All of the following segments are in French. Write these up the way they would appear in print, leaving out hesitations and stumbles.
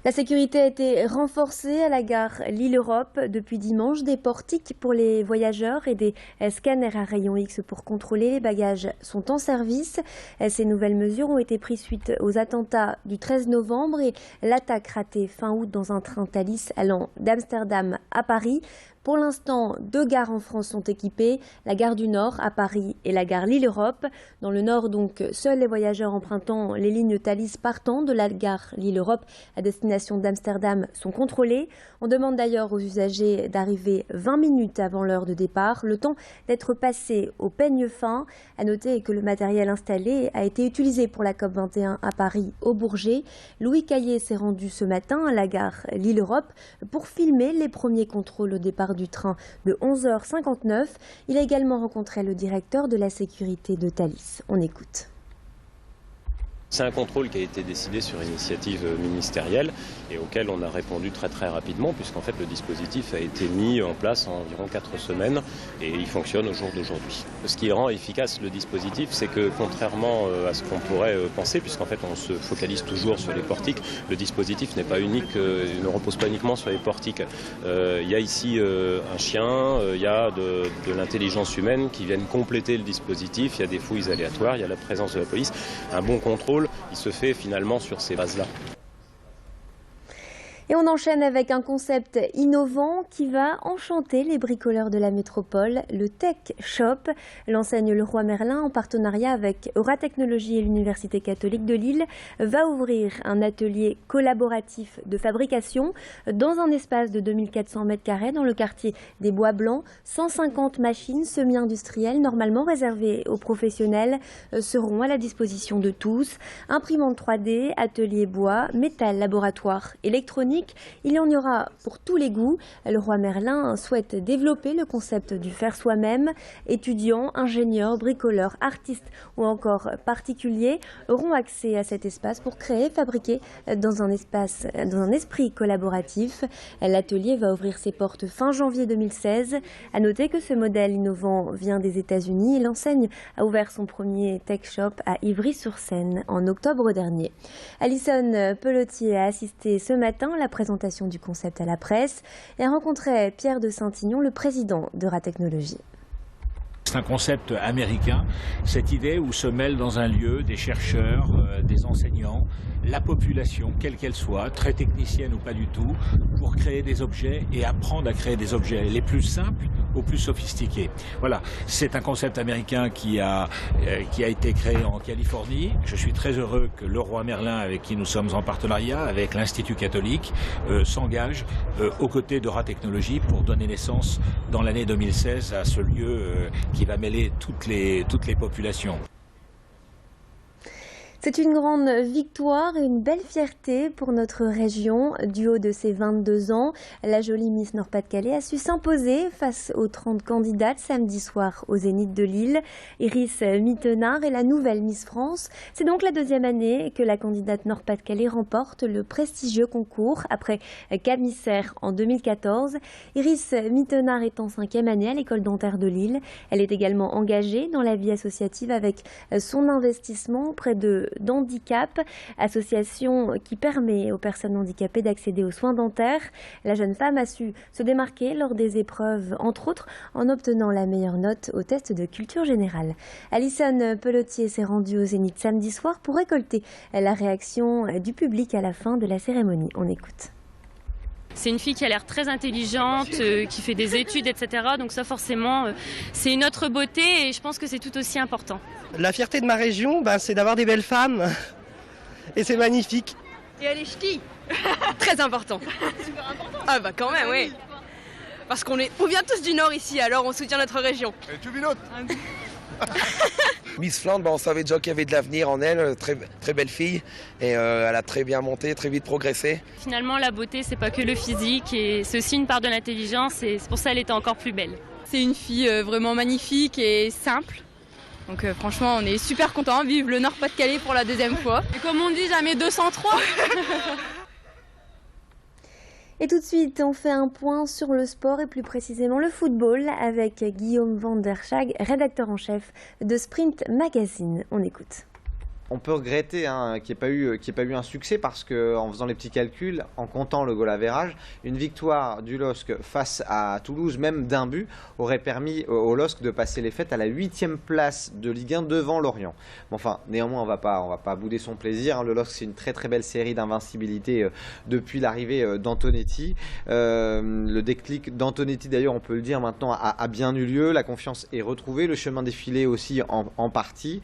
La sécurité a été renforcée à la gare Lille-Europe depuis dimanche. Des portiques pour les voyageurs et des scanners à rayon X pour contrôler les bagages sont en service. Ces nouvelles mesures ont été prises suite aux attentats du 13 novembre et l'attaque ratée fin août dans un train Thalys allant d'Amsterdam à Paris. Pour l'instant, 2 gares en France sont équipées, la gare du Nord à Paris et la gare Lille-Europe. Dans le Nord, donc, seuls les voyageurs empruntant les lignes Thalys partant de la gare Lille-Europe à destination d'Amsterdam sont contrôlés. On demande d'ailleurs aux usagers d'arriver 20 minutes avant l'heure de départ, le temps d'être passé au peigne fin. À noter que le matériel installé a été utilisé pour la COP21 à Paris au Bourget. Louis Caillé s'est rendu ce matin à la gare Lille-Europe pour filmer les premiers contrôles au départ du train de 11h59. Il a également rencontré le directeur de la sécurité de Thalys. On écoute. C'est un contrôle qui a été décidé sur initiative ministérielle et auquel on a répondu très rapidement puisqu'en fait le dispositif a été mis en place en environ 4 semaines et il fonctionne au jour d'aujourd'hui. Ce qui rend efficace le dispositif, c'est que contrairement à ce qu'on pourrait penser, puisqu'en fait on se focalise toujours sur les portiques, le dispositif n'est pas unique, ne repose pas uniquement sur les portiques. Il y a ici un chien, il y a de l'intelligence humaine qui viennent compléter le dispositif, il y a des fouilles aléatoires, il y a la présence de la police. Un bon contrôle, il se fait finalement sur ces bases-là. Et on enchaîne avec un concept innovant qui va enchanter les bricoleurs de la métropole, le Tech Shop. L'enseigne Leroy Merlin, en partenariat avec Euratechnologie et l'Université catholique de Lille, va ouvrir un atelier collaboratif de fabrication dans un espace de 2400 m² dans le quartier des Bois Blancs. 150 machines semi-industrielles, normalement réservées aux professionnels, seront à la disposition de tous. Imprimante 3D, atelier bois, métal, laboratoire, électronique. Il y en aura pour tous les goûts. Leroy Merlin souhaite développer le concept du faire soi-même. Étudiants, ingénieurs, bricoleurs, artistes ou encore particuliers auront accès à cet espace pour créer, fabriquer dans un esprit collaboratif. L'atelier va ouvrir ses portes fin janvier 2016. À noter que ce modèle innovant vient des États-Unis et l'enseigne a ouvert son premier Tech Shop à Ivry-sur-Seine en octobre dernier. Alison Pelletier a assisté ce matin à la présentation du concept à la presse et a rencontré Pierre de Saint-Ignon, le président d'Euratechnologie. C'est un concept américain, cette idée où se mêlent dans un lieu des chercheurs, des enseignants, la population, quelle qu'elle soit, très technicienne ou pas du tout, pour créer des objets et apprendre à créer des objets les plus simples aux plus sophistiqués. Voilà, c'est un concept américain qui a été créé en Californie. Je suis très heureux que Leroy Merlin, avec qui nous sommes en partenariat, avec l'Institut catholique, s'engage aux côtés d'Euratechnologie pour donner naissance dans l'année 2016 à ce lieu qui va mêler toutes les populations. C'est une grande victoire et une belle fierté pour notre région. Du haut de ses 22 ans, la jolie Miss Nord-Pas-de-Calais a su s'imposer face aux 30 candidates samedi soir au Zénith de Lille. Iris Mittenard est la nouvelle Miss France. C'est donc la 2e année que la candidate Nord-Pas-de-Calais remporte le prestigieux concours après Camille Serre en 2014. Iris Mittenard est en 5e année à l'école dentaire de Lille. Elle est également engagée dans la vie associative avec son investissement auprès d'handicap, association qui permet aux personnes handicapées d'accéder aux soins dentaires. La jeune femme a su se démarquer lors des épreuves, entre autres en obtenant la meilleure note au test de culture générale. Alison Pelletier s'est rendue au Zénith samedi soir pour récolter la réaction du public à la fin de la cérémonie. On écoute. C'est une fille qui a l'air très intelligente, qui fait des études, etc. Donc ça forcément, c'est une autre beauté et je pense que c'est tout aussi important. La fierté de ma région, c'est d'avoir des belles femmes et c'est magnifique. Et elle est ch'ti. Très important. Super important. Ah bah quand même, oui. Parce qu'on vient tous du Nord ici, alors on soutient notre région. Et tu pilotes. Miss Flandre, on savait déjà qu'il y avait de l'avenir en elle, très belle fille, et elle a très bien monté, très vite progressé. Finalement, la beauté, c'est pas que le physique, et c'est aussi une part de l'intelligence, et c'est pour ça qu'elle était encore plus belle. C'est une fille vraiment magnifique et simple. Donc franchement, on est super contents. Vive le Nord-Pas-de-Calais pour la 2e fois. Et comme on dit, jamais 203. Et tout de suite, on fait un point sur le sport et plus précisément le football avec Guillaume Van der Schaag, rédacteur en chef de Sprint Magazine. On écoute. On peut regretter qu'il n'y ait pas eu un succès parce qu'en faisant les petits calculs, en comptant le goal average, une victoire du LOSC face à Toulouse, même d'un but, aurait permis au LOSC de passer les fêtes à la 8e place de Ligue 1 devant Lorient. Bon, enfin, néanmoins, on va pas bouder son plaisir. Le LOSC, c'est une très très belle série d'invincibilité depuis l'arrivée d'Antonetti. Le déclic d'Antonetti, d'ailleurs, on peut le dire maintenant, a bien eu lieu. La confiance est retrouvée, le chemin défilé aussi en partie.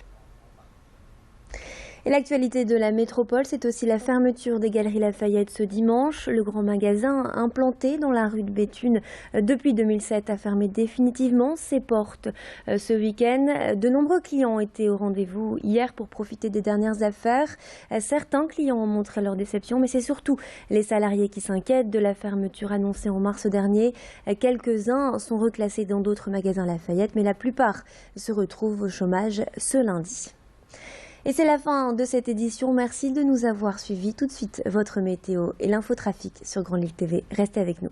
Et l'actualité de la métropole, c'est aussi la fermeture des Galeries Lafayette ce dimanche. Le grand magasin implanté dans la rue de Béthune depuis 2007 a fermé définitivement ses portes ce week-end. De nombreux clients étaient au rendez-vous hier pour profiter des dernières affaires. Certains clients ont montré leur déception, mais c'est surtout les salariés qui s'inquiètent de la fermeture annoncée en mars dernier. Quelques-uns sont reclassés dans d'autres magasins Lafayette, mais la plupart se retrouvent au chômage ce lundi. Et c'est la fin de cette édition. Merci de nous avoir suivis. Tout de suite, votre météo et l'infotrafic sur Grand Lille TV. Restez avec nous.